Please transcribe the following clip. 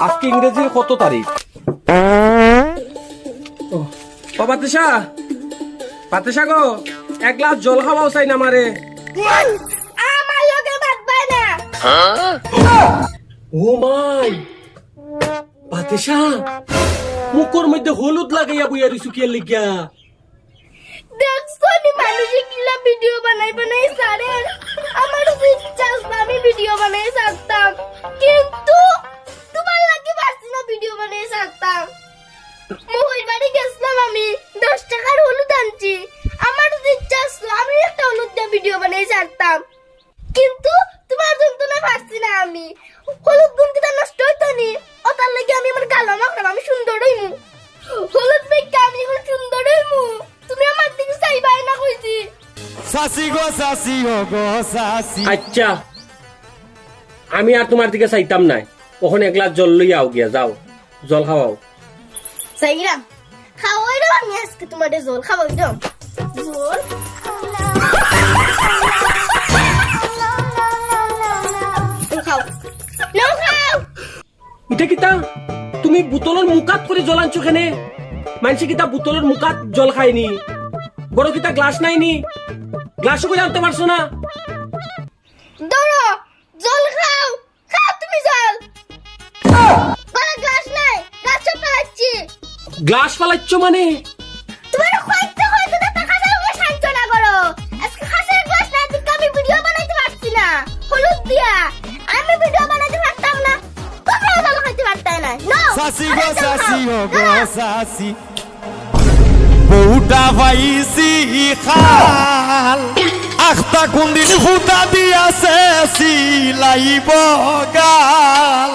আজকে ইংরেজির কত তারিখ? ও পাতেশা, পাতেশা গো, এক গ্লাস জল খাওয়াও চাই না আমারে। আমার লগে ভাত পায় না। ও মাই পাতেশা, মুখের মধ্যে হলুদ লাগাইয়া বইয়া দিছু কি লিগা? দেখছো নি মানুষে কিলা ভিডিও বানাই বানাই সারে। আমার ইচ্ছা আছে আমি ভিডিও বানাই ছাড়তাম, কিন্তু তোমার লাগি পারছি না ভিডিও বানাই ছাড়তাম। মোবাইল বাড়ি গেছিলাম আমি 10 টাকার হলুদ আনছি। আমার ইচ্ছা আছে আমি একটা হলুদ দিয়ে ভিডিও বানাই ছাড়তাম, কিন্তু তোমার যন্ত্রণা পারছি না আমি। হলুদ গুণ কি নষ্ট হইতো নি? ও তার লাগি আমি আমার গাল মাখলাম, আমি সুন্দর হইমু। হলুদ মেখে আমি এখন সুন্দর হইমু। তুমি আমার দিকে চাইবাই না কইছি। সাসি গো সাসি ও গো সাসি। আচ্ছা, আমি আর তোমার দিকে চাইতাম নাই। ওখানে এক গ্লাস জল লইয়া আও গিয়া, যাও জল খাওয়াও। সাইরা খাওয়াই দাও, আমি আজকে তোমার জল খাওয়াই দাও। জল খাও, নাও খাও। এটা কিতা তুমি বোতলের মুকাত করে জল আনছো কেনে? মানসি কিতা বোতলের মুকাত জল খায়নি? বড় কিতা গ্লাস নাইনি? গ্লাসও করে আনতে পারছো না? ধরো জল খাও, খাও তুমি জল। বড় গ্লাস নাই, গ্লাস চাপাচ্ছি। গ্লাস ফালাচ্ছ মানে? তোমার কইতে কইতে তো টাকা দাও, সান্তনা করো। আজকে খাসের গ্লাস না দিকে আমি ভিডিও বানাইতে পারছি না হলুদ দিয়া। আমি ভিডিও বানাইতে পারতাম না, তোমরা ভালো খাইতে পারতাই না। নাও সাসি গো সাসি ও গো সাসি। বউটা ভাইসি খাল আখতা কোনদিন ফুটা দিয়াছে সিলাইব গাল।